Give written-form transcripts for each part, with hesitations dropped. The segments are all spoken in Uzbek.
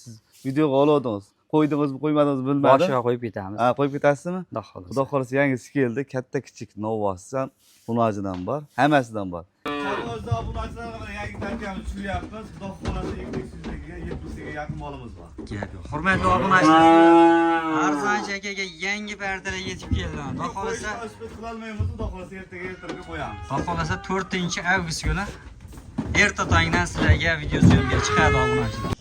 Siz videoga oldingiz. Qo'ydingizmi, qo'ymadingizmi bilmadim. Boshiga qo'yib ketamiz. Ha, qo'yib ketasizmi? Xudo xohlasa. Xudo xohlasa yangisi keldi. Katta kichik novvosidan, xunojidan bor, hammasidan bor. Sarvozda obunachilarga yangi tarkibni tushiryapmiz. Xudo xohlasa 200 ga yaqin molimiz bor. Hurmatli obunachilar, Arzon akaga yangi pardalar yetib keldi. Xudo xohlasa, qilolmaymiz. Xudo xohlasa ertaga qo'yamiz. Xudo xohlasa 4-avgust kuni erta tongdan sizlarga video syomka chiqadi obunachilar.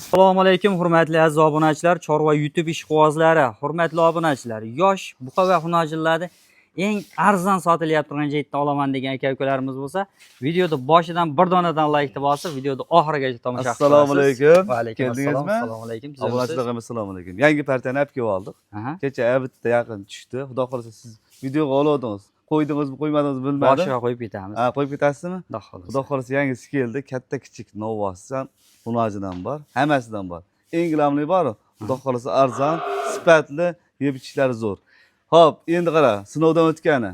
Assalomu alaykum hurmatli aziz obunachilar, Chorva YouTube ishqibozlari, hurmatli obunachilar, yosh buqa va xunojilarni eng arzon sotilyapti turgan joydan olaman degan aka-ukalarimiz bo'lsa, videoda boshidan bir donadan like bosib, videoda oxirigacha tomosha qilasiz. Assalomu alaykum. Va alaykum assalom. Assalomu alaykum. Obunachilarga assalomu alaykum. Yangi partiyani olib kelib oldik. Kecha avtda yaqin tushdi. Xudo xohlasa siz videoga oldingiz. Qo'ydingizmi, qo'ymadingizmi bilmadim. Boshiga qo'yib ketamiz. Ha, qo'yib ketasizmi? Xudo xohlasa. Xudo xohlasa yangisi keldi. Katta kichik novvosidan, xunojidan bor, hammasidan bor. Eng g'amli bor. Xudo xohlasa arzon, sifatli, yeb ichishlari zo'r. Xo'p, endi qara, sinovdan o'tgani.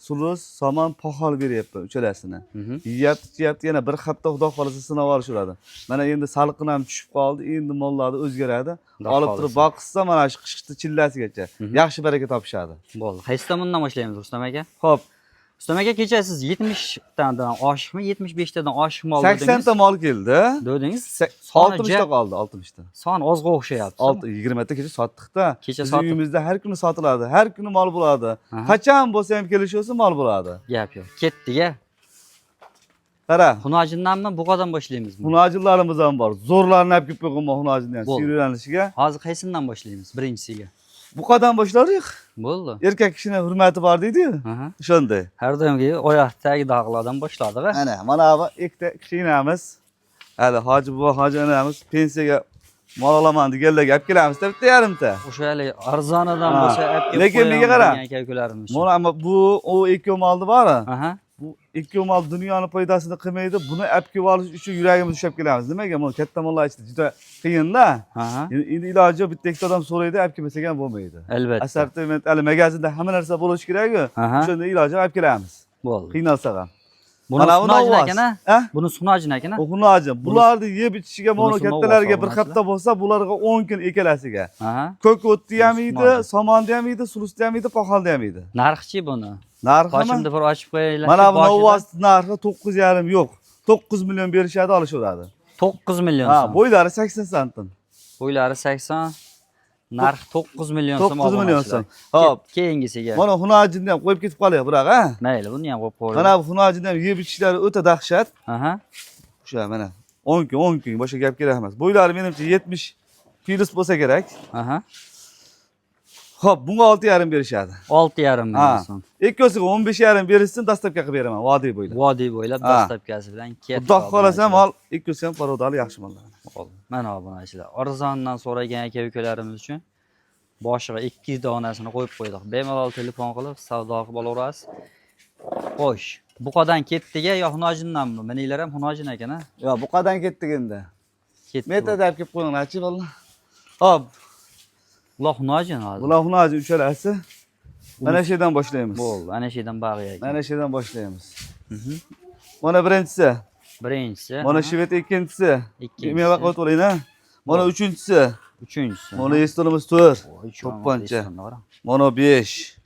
Sulus, somon, poxol beryapti uchalasini. Yeyapti, yana bir hafta Xudo xohlasa sinov olishadi. Mana endi salqin ham tushib qoldi, endi mollarni o'zgaradi. Olib turib boqsa, mana shu qishqi chillasigacha yaxshi baraka topishadi. Bo'ldi. Qaysi tomondan boshlaymiz, Rustam aka? Xo'p, Rustam aka, kecha siz 70 tadan oshiqmi, 75 tadan oshiq mol dedingiz. 80 ta mol keldi. Dedingiz? 60 ta qoldi, 60 ta. Son ozg'a o'xshayapti. 20 ta kecha sotdik-da. Kecha Bizning uyimizda har kuni sotiladi, har kuni mol bo'ladi. Qachon bo'lsa ham kelisholsa mol bo'ladi. Gap yo'q. Ketdik-a. Qara. Xunojindanmi, buqadan boshlaymizmi? Xunojinlarimiz ham bor. Zo'rlarni olib kelib qo'ygan xunojindan siylanishiga. Hozir qaysidan boshlaymiz? Birinchisiga. Buqadan boshladik. Bo'ldi. Erkak kishining hurmati bor deydi-ku. O'shanday. Har doimgi oyoq tagi dog'lardan boshladik-a. Mana bu ikkita kishinamiz. Hali hoji buva, hoji onamiz pensiyaga mol olaman deganlarga olib kelamiz bitta yarimta. O'shalik arzonidan bo'lsa olib kelib lekin menga qara. Aka-ukalarimiz. Mana bu o ikki molni bor. Aha. Bu ikki mol dunyoning foydasini qilmaydi. Buni olib kelib olish uchun yuragimiz ushlab kelamiz. Nimaga? Bu katta mollar ichida juda qiyin-da. Endi iloji bitta ikkita odam so'raydi, olib kelmasak ham bo'lmaydi. Albatta. Assortiment, hali magazinda hamma narsa bo'lishi kerak-ku. O'shanda iloji olib kelamiz. Bo'ldi. Qiynalsa ham. Buni sunojin akana? Buni sunojin akana? Bu sunojin. Bularni yeb ichishiga mono kattalarga bir hafta bo'lsa, bularga 10 kun ekalasiga. Ko'k o'tni ham yeydi, somonni ham yeydi, sulusni ham yeydi, poxolni ham yeydi. Narxchi buni? Narxi qoshimda bir ochib qo'yaylar. Mana bu novvosni narxi 9,5 yo'q. 9 million berishadi, olishaveradi. 9 million so'm. Bo'ylari 80 santim. Bo'ylari 80. Narx 9 million so'm. 9 million so'm. Hop, keyingisiga. Mana xunojinni ham qo'yib ketib qolaylik, biroq, ha? Mayli, buni ham qo'yib qo'ying. Mana bu xunojinni ham yeb ichishlari o'ta dahshat. O'sha mana 10 kun, boshqa gap kerak emas. Bo'ylari menimcha 70 plus bo'lsa kerak. Xo'p, bunga 6,5 berishadi. 6,5 million so'm. Ikkosiga 15,5 berishsin, dastlabki qilib beraman, vodiy bo'ylab. Vodiy bo'ylab dastlabkasi bilan ketdi. Xudo xolasa mol ikkosi ham parodali yaxshi mollar. Mana obunachilar, arzondan so'ragan aka-ukalarimiz uchun boshiga 2 donasini qo'yib qo'ydik. Bemalol telefon qilib savdo qilib olaverasiz. Xo'sh, buqadan ketdiga yo xunojindanmi? Meninglar ham xunojin ekan-a? Yo, buqadan ketdik endi. Ketdi. Metada olib kelib qo'yinglar-chi, vallah. Hop. Bular xunojin hozir. Bular xunojin uchalasi. Mana shu yerdan boshlaymiz. Bo'ldi, ana shu yerdan bag'ya ekan. Mana shu yerdan boshlaymiz. Mana birinchisi. Birinchisi. Mana Shvet ikkinchisi. Meva qilib olayna. Mana uchinchisi. Uchinchisi. Mana yestolimiz 4. To'pponcha. Mana 5.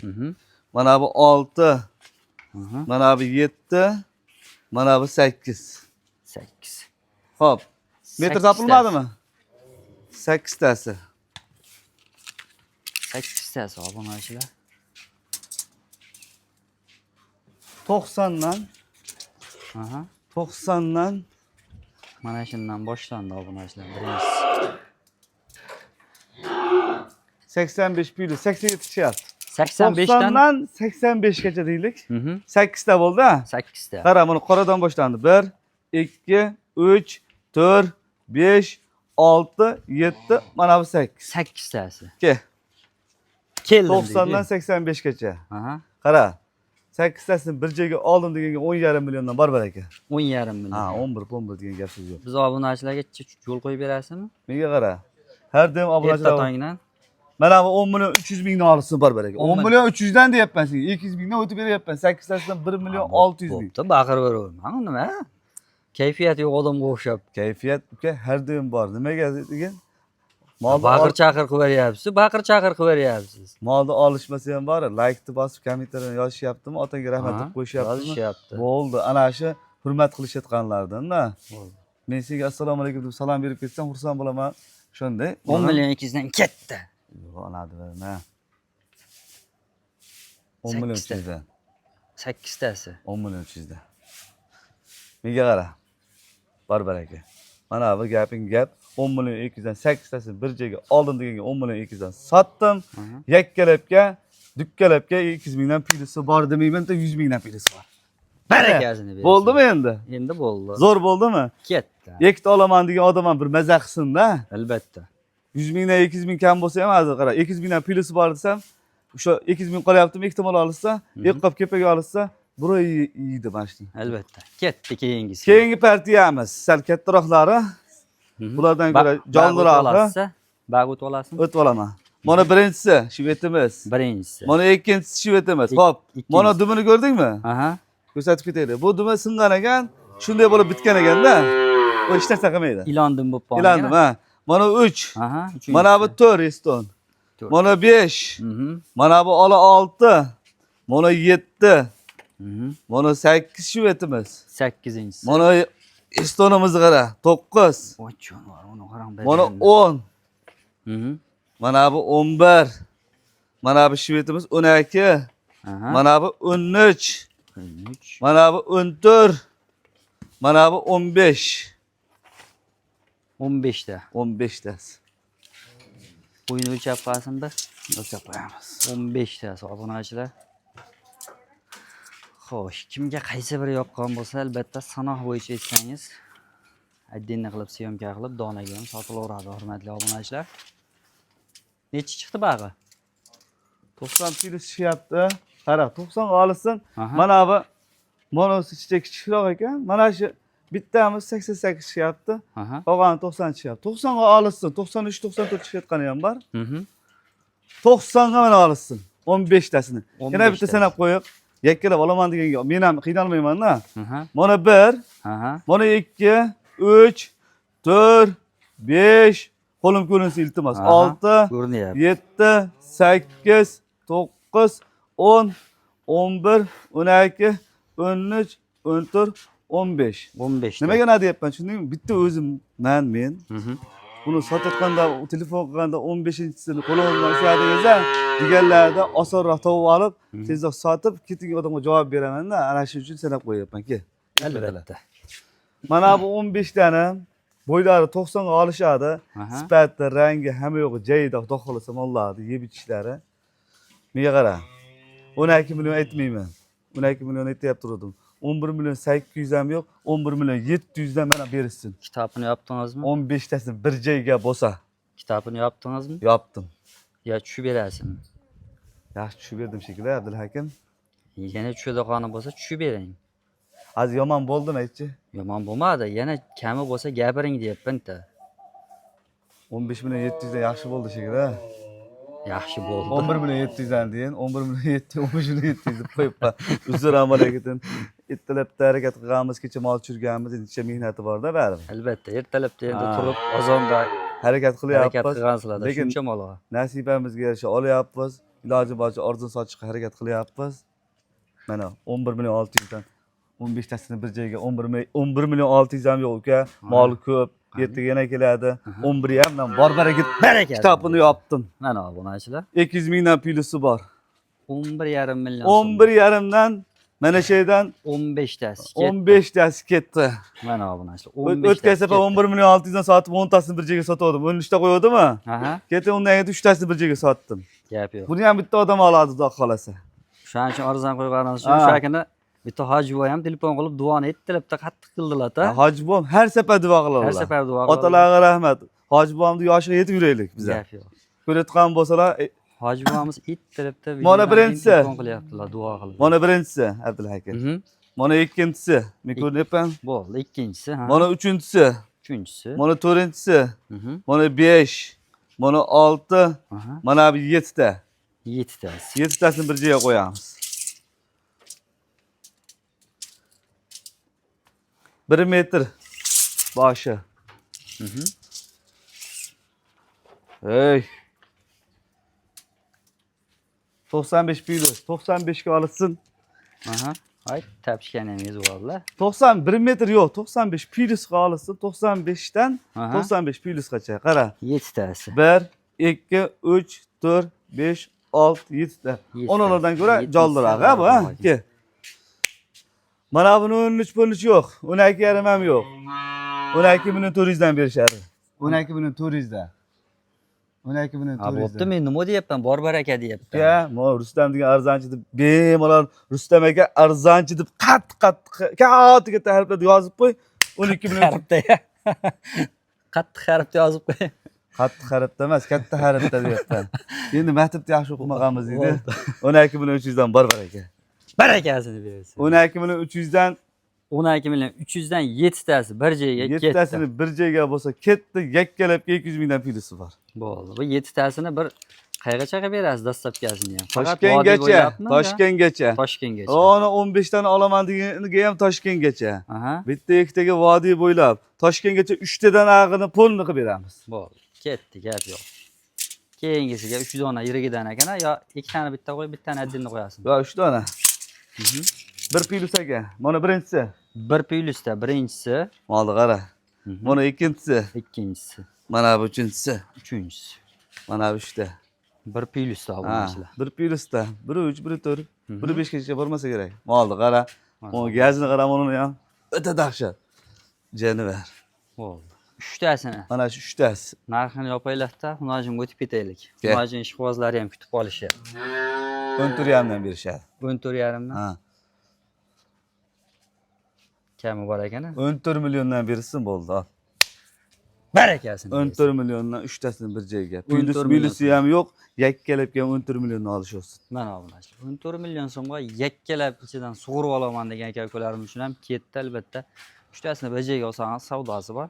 Mana bu 6. Mana bu 7. Mana bu 8. 8. Xo'p. Metr topilmadimi? 8 tasi. 8 tasi obunachilar. 90dan. 90dan. Mana shundan boshlandi obunachilar. Birinchisi. 85 plus 87 chiqyapti. 85dan 90dan 85 gacha deylik. 8 ta bo'ldi. 8 ta. Qara, buni qoradan boshlandi. 1, 2, 3, 4, 5, 6, 7, mana bu 8. 8 tasi. Ke. Keldi. 90dan 85 gacha. Qara. 8 tasini bir joyga oldim deganga 10,5 milliondan bor baraka. 10,5 million. 11 degan gap so'z yo'q. Biz obunachilarga yo'l qo'yib berasizmi? Menga qara. Har doim obunachilar. Erta tongdan. Mana bu 10 milyon 300 mingni olsin barbaraka. 10 10 milyon 300 dan deyapman senga. 200 mingdan o'tib beryapman. 8 tasidan 1 milyon 600 ming. Bo'pti, baqiraverman. Nima? Kayfiyat yo'q odamga o'xshab. Kayfiyat uka har doim bor. Nimaga degan? Baqir chaqir qilib beryapsiz, baqir chaqir qilib beryapsiz. Molni olishmasa ham bor. Like-ni bosib kommentariyani yozishyaptimi? Otangga rahmat deb qo'yishyaptimi? Yozishyapti. Bo'ldi. Ana shu hurmat qilishayotganlardan-da. Bo'ldi. Men senga assalomu alaykum deb salom berib ketsam xursand bo'laman. Shunday. 10 million 200 dan ketdi. Yo'q, anadi berma. 10 milyon 300 dan. 8 tasi. 10 milyon 300 dan. Menga qara. Barbaraka. Mana bu gaping gap. 10 milyon 200 dan 8 tasini bir joyga oldim deganga 10 milyon 200 dan sotdim. Yakkalabga, dukkalabga 200 mingdan pilisi bor demayman-da 100 mingdan pilisi bor. Barakasini bersin. Bo'ldimi endi? Endi bo'ldi. Zo'r bo'ldimi? Ketdi. Ikkita olaman degan odam ham bir maza qilsin-da. Albatta. 100 mingdan 200 ming kam bo'lsa ham hozir qara 200 mingdan pilisi bor desam, o'sha 200 ming qolyaptimi, ikkita mol olsa, yiqqib kepaga olsa, bir oy yeydi mana shu. Albatta. Ketdi keyingisi. Keyingi partiyamiz sal kattaroqlari. Bulardan ko'ra jonliroqi. Bagut olasin. O'tib olaman. Mana birinchisi shvetimiz. Birinchisi. Mana ikkinchisi shvetimiz. Xo'p, mana dumini ko'rdingmi? Aha. Ko'rsatib ketaylik. Bu dumi singan ekan, shunday bo'lib bitgan ekanda. U hech narsa qilmaydi. Ilandim bo'lib qolgan. Ilandim, ha. Mana 3. Aha, 3. Mana bu 4 reston. Mana 5. Mana bu 6. Mana 7. Mana 8 shvetimiz. 8-inchisi. Mana estonimiz qara, 9. Voy jonivor, uni qarang. Mana 10. Mana bu 11. Mana bu shvetimiz 12. Mana bu 13. 13. Mana bu 14. Mana bu 15. 15 ta. 15 tasi. Qo'yni o'lchab qo'yasin bir. O'lchab qo'yamiz. 15 tasi obunachilar. Xo'sh, kimga qaysi biri yoqqan bo'lsa, albatta sanoq bo'yicha aytsangiz, отдельно qilib syomka qilib donaga ham sotilaveradi, hurmatli obunachilar. Nechi chiqdi bag'i? 90 kilo tushyapti. Qara, 90 ga olsin. Mana bu monosi ichida kichikroq ekan. Mana shu bittamiz 88 tushyapti. Qolgani 90 tushyapti. 90 ga olsin. 93, 94 tushayotgani ham bor. 90 ga mana olsin. 15 tasini. Yana bitta sanab qo'yib, yakkalab olaman deganga men ham qiynalmayman-da. Mana 1, mana 2, 3, 4, 5, qo'lim ko'rinsa iltimos. 6, 7, 8, 9, 10, 11, 12, 13, 14, 15. 15. Nimaga nima deyapman? Tushundingmi? Bitta o'zim men buni sotayotganda, telefon qilganda 15-chisini qo'limdan ushlasangiz, deganlarda osonroq topib olib, tezroq sotib, keting odamga javob beraman-da. Ana shu uchun sanab qo'yapman-ki. Albatta. Mana bu 15 tani bo'ylari 90 ga olishadi. Sifati, rangi hamma yo'qi joyida, xudo xolasa mollarni yeb ichishlari. Menga qara. 12 million aytmayman. 12 million aytyapti turdim. 11 milyon 800 ham yo'q, 11 milyon 700 dan mana berishsin. Kitobini yopdingizmi? 15 tasini bir joyga bo'lsa. Kitobini yopdingizmi? Yopdim. Ya tushib berasizmi? Yaxshi tushib berdim shekilli, Abdulhakim. Yana tushadigan bo'lsa tushib bering. Az yomon bo'ldimi aytchi? Yomon bo'lmadi. Yana kami bo'lsa gapiring deyapman-da. 15 milyon 700 dan yaxshi bo'ldi shekilli. Yaxshi bo'ldi. 11 milyon 700 dan deyin, 11 milyon 700, 15 milyon 700 deb qo'yibman. Uzr amaliyatidan ertalabda harakat qilganmiz, kecha mol tushirganmiz, necha mehnati bor-da baribir. Albatta, ertalabda endi turib azonda harakat qilyapmiz. Harakat qilgansizlar-da, shuncha molga. Nasibamizga yarasha olyapmiz. Iloji boricha arzon sotishga harakat qilyapmiz. Mana 11 milyon 600 dan 15 tasini bir joyga 11 milyon 600 ham yo'q uka. Mol ko'p. Ertaga yana keladi. 11 ham dan bor baraka kitobini yopdim. Mana obunachilar. 200 mingdan pilisi bor. 11,5 million. 11,5 dan mana şeydan 15 tasi ketdi. 15 tasi ketdi. Mana obunachilar. O'tgan safar 11 milyon 600 dan sotib 10 tasini bir joyga sotgandim. 13 ta qo'yardimi? Keyin undan keyin 3 tasini bir joyga sotdim. Gap yo'q. Buni ham bitta odam oladi, xudo xolasa. Shuning uchun arzon qo'yganingiz uchun o'sha bitta hoji boy ham telefon qilib duoni ertalabda qattiq qildilar-da. Hoji boy har safar duo qiladilar. Har safar duo qiladilar. Otalarga rahmat. Hoji boyimning yoshiga yetib yuraylik biz. Gap yo'q. Ko'rayotgan bo'lsalar, hoji boyimiz ertalabda mana birinchisi telefon qilyaptilar, duo qilib. Mana birinchisi Abdulhakim. Mana ikkinchisi, men ko'ryapman. Bo'ldi, ikkinchisi, Mana uchinchisi. Uchinchisi. Mana to'rtinchisi. Mana 5. Mana 6, Aha. mana bu 7 ta. 7 tasi. 7 tasini bir joyga qo'yamiz. 1 metr boshi. Hey. 95 pilos. 95 ga olsin. Aha. Ay, tepişkenimiz varlar. 91 metr yo'q, 95 pilos ga olsin. 95 dan Aha. 95 pilosgacha. Qara. 7 tasi. 1, 2, 3, 4, 5, 6, 7 ta. Onalardan ko'ra joldiroq ha bu ha. Ke. Mana buni 13 yo'q. 12 yarim ham yo'q. 12.400 dan berishadi. 12.400 dan. 12.400 Ha, dan. bo'pti, men nima deyapman? Bor baraka deyapman. Ya, mo Rustam degan arzonchi deb bemalol Rustam aka arzonchi deb katta harflarda yozib qo'y. 12.000 Harfda ya. Qattiq harfda yozib qo'y. qattiq harfda emas, katta harfda deyapman. Endi maktabda yaxshi o'qimaganmiz edi. 12.300 dan bor aka. Barakasini bersin. 12.300 dan 12.300 dan 7 tasi bir joyga 7 ketdi. tasini bir joyga bo'lsa ketdi, yakkalab 200 mingdan pilosi bor. Bo'ldi. Bu 7 tasini bir qayergacha qilib berasiz dastlabkasini ham? Toshkentgacha, Toshkentgacha. Toshkentgacha. Ona 15 tani olaman deganiga ham Toshkentgacha. Aha. Bitta ikkitaga vodiy bo'ylab Toshkentgacha 3 tadan ag'ini polni qilib beramiz. Bo'ldi. Ketdi, gap yo'q. Keyingisiga 3 dona yirigidan ekan, yo 2 tani bitta qo'yib, bittani addinni qo'yasin. Yo 3 dona. Bir pilus aka. Mana birinchisi. Bir plyusda birinchisi, Molni qara. Mana ikkinchisi. ikkinchisi, Mana bu uchinchisi. uchinchisi. Mana bu 3 ta. Bir plyusda Ha, obunachilar. bir pilusda. Biri 3, biri 4, biri 5 gacha bormasa kerak. Molni qara. Ona gazini qara, uni ham o'ta dahshat. Jani ver. Bo'ldi. 3 tasini Mana shu 3 tasi. narxini yopaylikda, hunajimga o'tib ketaylik. Ke. Hunajim ishqibozlari ham kutib qolishyapti. 14.5 berishadi. 14.5 dan Ha. kami bor ekan. 14 milliondan bersin bo'ldi. Al. Barakasini. 14 milliondan 3 tasini bir joyga. 14 Pilus million milusi ham yo'q. Yakkalab ham 14 millionni olish olsin. Mana obunachilar. 14 million so'mga yakkalab ichidan sug'urib olaman degan aka-ukalarimiz uchun ham ketdi albatta. 3 tasini bir joyga olsangiz savdosi bor.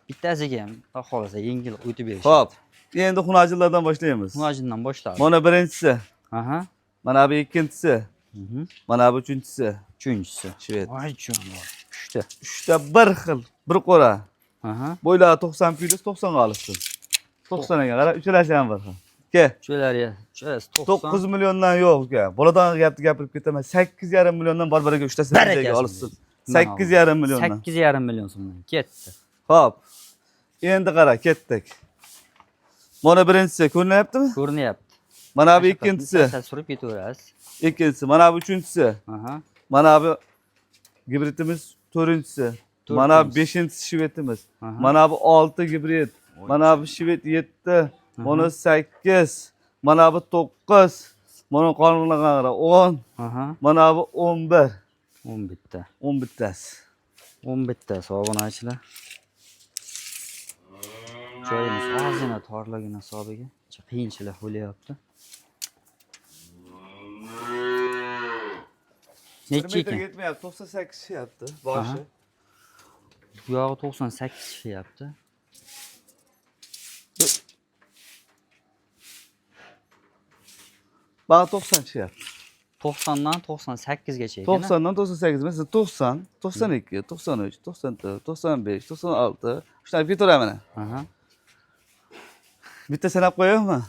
Bittasiga ham xohlasa yengil o'tib berish. Xo'p. Endi xunajilardan boshlaymiz. Hunajimdan boshlaymiz. Mana birinchisi, Aha. mana bu ikkinchisi, mana bu uchinchisi. Uchinchisi. Shved. Voy jonivor. 3 ta. 3 ta bir xil, bir qo'ra. Aha. Bo'ylari 90 pilus 90 ga olsin. 90 ga qara, uchalasi ham bir xil. Ke. Cho'lariga, cho'lasi 90. 9 milliondan yo'q uka. Boladan gapirib ketaman. 8,5 milliondan bor biriga 3 tasini bir joyga olsin. 8,5 milliondan. 8,5 million so'mdan ketdi. Xo'p. Endi qara, ketdik. Mana birinchisi ko'rinyaptimi? Ko'rinyapti. Mana bu ikkinchisi. Surib ketaverasiz. Ikkinchisi, mana bu uchinchisi. Aha. Mana bu gibridimiz 4-inchisi. Mana bu 5-inchisi shvedimiz. Mana bu 6 gibrid. Mana bu shved 7, mana 8, mana bu 9, mana qolganlari 10, Aha. mana bu 11. 11 ta. 11 tasi. 11 ta obunachilar. Joyimiz ozgina torlagina hisobiga qiyinchilik bo'lyapti. Necha ekan? Yetmayapti, 98 yaptı boshi. Bu yog'i 98 chiqyapti. Bana 90 yaptı. 90dan 98 gacha ekan. 90dan 98 mesela 90, 92, 93, 94, 95, 96. Şunlar bir tur hemen. Aha. Bitta sanab qo'yaymi?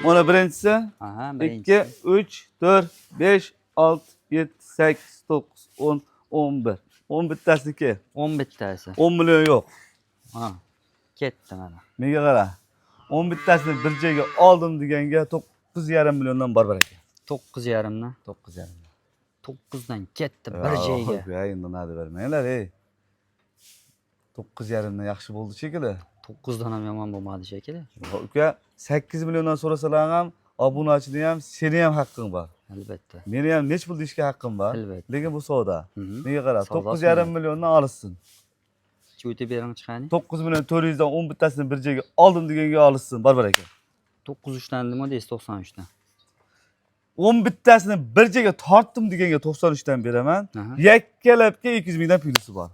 Mana birinchisi, Aha, 2, 3, 4, 5, 6, 7, 8, 9, 10, 11. 11 tasiki. 11 tasi. 10 million yo'q. Ha. Ketdi mana. Menga qara. 11 tasini bir joyga oldim deganga 9,5 milliondan bor ekan. 9,5 dan. 9,5. 9dan ketdi bir joyga. Ya endi nadi bermanglar, ey. 9,5 dan yaxshi bo'ldi shekilli. 9dan ham yomon bo'lmadi shekilli. Uka 8 milliondan so'rasalar ham obunachini ham, seni ham haqqing bor. Albatta. Meni ham nech pul deyishga haqqim bor. Albatta. Lekin bu savdo. Menga qara, Savdo 9,5 milliondan olishsin. O'tib bering chiqani. 9 million 400 dan 10 bittasini bir joyga oldim deganga olishsin, bor ekan. 93 dan nima deysiz 93 dan? 10 bittasini bir joyga tortdim deganga 93 dan beraman. Yakkalabga 200 mingdan pilusi bor.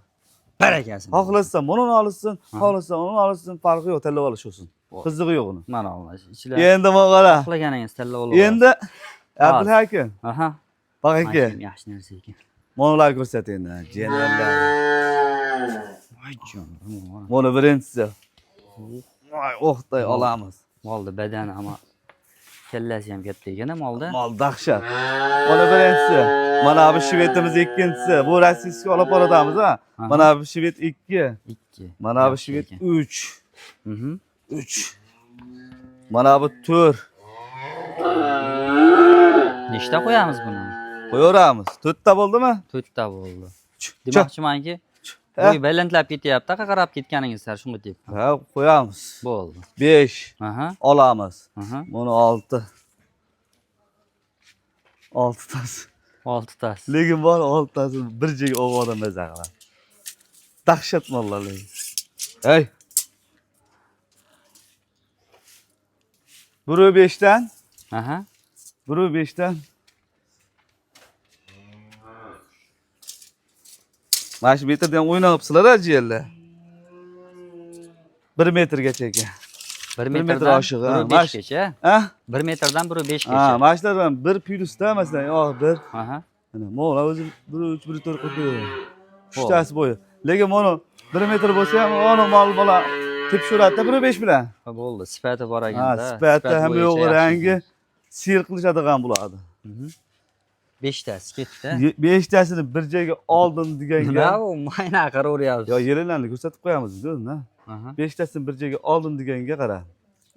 Barakasini. Xohlasa, buni olishsin, xohlasa, uni olishsin, farqi yo'q, tanlab olish olsin. Qizig'i yo'q uni. Mana olmash. Ichlar Endi mana qara. uxlaganingiz tilla bo'lib. Endi Abdulhakim, Aha. bak aka. Yaxshi narsa ekan. Monolar ko'rsat endi. Jenallar. Voy jon. Mana birinchisi. Voy, o'xtay olamiz. Molda badani ama kallasi ham katta ekan molda. Mol dahshat. Mana birinchisi. Mana bu shvetimiz ikkinchisi. Bu rossiyskiy olib boradamiz ha. Mana bu shvet 2. 2. Mana bu shvet 3. Mhm. 3. Mana bu 4. Nechta qo'yamiz buni? Qo'yaveramiz. 4 ta bo'ldimi? 4 ta bo'ldi. Demoqchimanki, bo'y balandlab ketyapti, qarab ketganingiz sar shunga deyapman. Ha, qo'yamiz. Bo'ldi. 5. Aha. Olamiz. Aha. Buni 6. 6 tasi. 6 tasi. Lekin bor 6 tasi bir joyga o'g'odan maza qiladi. Dahshat mollar lekin. Hey. Biri 5 dan. Aha. Biri 5 dan. Mana shu metrdan o'ynayapsizlar jiyanlar. 1 metrgacha ekan. 1 metr metrdan oshiq, 5 gacha. Ha? 1 metrdan 5 Ha, gacha. mana shulardan 1 plyusda masalan, yo'q 1. Aha. Mana mo'la o'zi 1 3 1 4 qo'ydi. Uchtasi bo'yi. Lekin mana 1 metr bo'lsa ham ona mol bola tepshiradida 1 5 bilan. Bo'ldi, sifati bor Ha, ekanda. sifati ham yo'q, rangi sir qilishadigan bo'ladi. 5 tasi ketdi. 5 tasini bir joyga oldim deganga. Nima u mayna qaraveryapsiz. Yo, yerlarni ko'rsatib qo'yamiz dedi-da. Aha. 5 tasini bir joyga oldim deganga qara.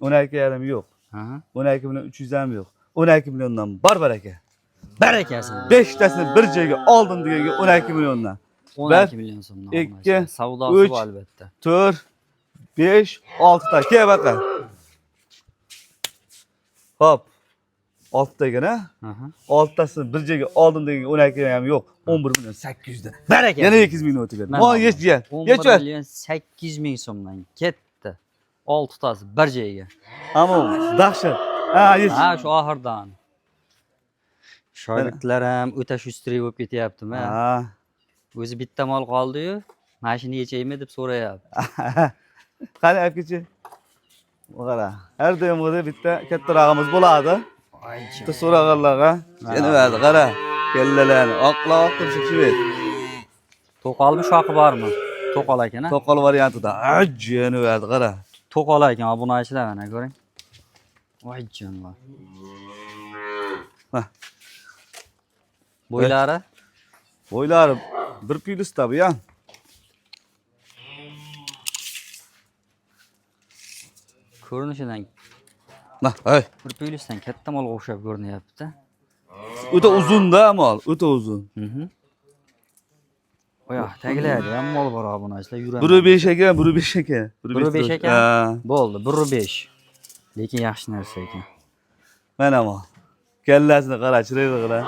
12,5 yo'q. Aha. 12 million 300 ham yo'q. 12 milliondan baraka. Barakasi. 5 tasini bir joyga oldim deganga 12 milliondan. 12 million so'mdan. 2, savdosi bu albatta. 4, 5, 6 ta. Kel baqa. Hop. 6 ta ekan ha? Aha. 6 tasini bir joyga oldim deganga 12 ham yo'q. 11 million 800 dan. Barakasi. Yana 200 ming o'tib berdi. Mana yech jiyan. 11 million 800 ming so'mdan ketdi. 6 tasi bir joyga. Ammo dahshat. Ha, yech. Ha, shu oxirdan. Shogirdlar ham o'ta shustri bo'lib ketyaptimi? Ha. O'zi bitta mol qoldi-yu, mashina yechaymi deb so'rayapti. Qani aytkichi. Qara. Har doimgidek bitta kattarog'imiz bo'ladi. Bitta so'rag'anlarga. Yana verdi, qara. Kellalarni oqloq turishib shvet. To'qolmi, shoqi bormi? To'qol ekan, ha? To'qol variantida. Ajjani verdi, qara. To'qol ekan, obunachilar mana ko'ring. Voy jonlar. Ha. Bo'ylari? Bo'ylari bir plyusda bu ya. Ko'rinishidan Nah, hey. bir plyusdan katta molga o'xshab ko'rinyapti. O'ta uzun-da mol, o'ta uzun. Oya, tagilarda ham mol bor obunachilar yuradi. 1.5 ekan, 1.5 ekan. 1.5 ekan. Ha. Bo'ldi, 1.5. Lekin yaxshi narsa ekan. Mana mol. Kallasini qara, chiroyli qara.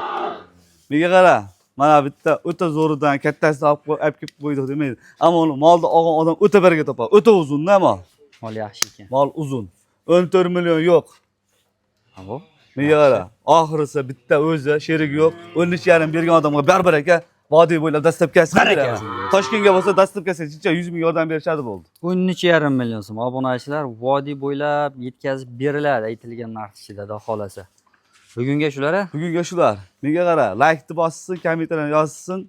Menga qara. Mana bitta o'ta zo'ridan kattasini olib kelib qo'ydik demaydi. Ammo uni molda olgan odam o'ta baraka topadi. O'ta uzun-da mol. Mol yaxshi ekan. Mol uzun. 14 million yo'q. Ha bu? Menga qara. Oxirisi bitta o'zi sherigi yo'q. 13,5 bergan odamga baraka vodiy bo'ylab dastlabkasi beradi. Toshkentga bo'lsa dastlabkasi 100 ming yordam berishadi bo'ldi. 13,5 million so'm obunachilar vodiy bo'ylab yetkazib beriladi aytilgan narx ichida, xudo xolasa. Bugunga shular. Bugunga shular. Menga qara, like-ni bossin, kommentarni yozsin.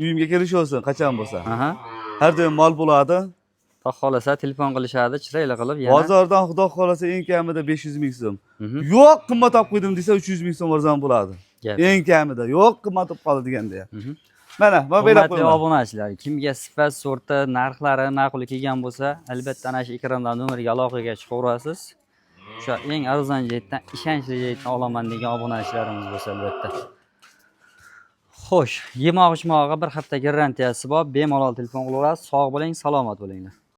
Uyimga kelisholsin qachon bo'lsa. Aha. Har doim mol bo'ladi. Xudo xolasa telefon qilishadi, chiroyli qilib yana. Bozordan xudo xolasa eng kamida 500 ming so'm. Yo'q, qimmat olib qo'ydim desa 300 ming so'm arzon bo'ladi. Eng kamida yo'q, qimmat olib qoldi deganda. Mana, men belab Hurmatli obunachilar, kimga sifat sorti narxlari ma'qul kelgan bo'lsa, albatta ana shu ekrandan nomerga aloqaga chiqaverasiz. O'sha eng arzon joydan, ishonchli joydan olaman degan obunachilarimiz bo'lsa albatta. Xo'sh, yemoq-ichmog'iga bir hafta garantiyasi bor. Bemalol telefon qilaverasiz. Sog' bo'ling, salomat bo'linglar.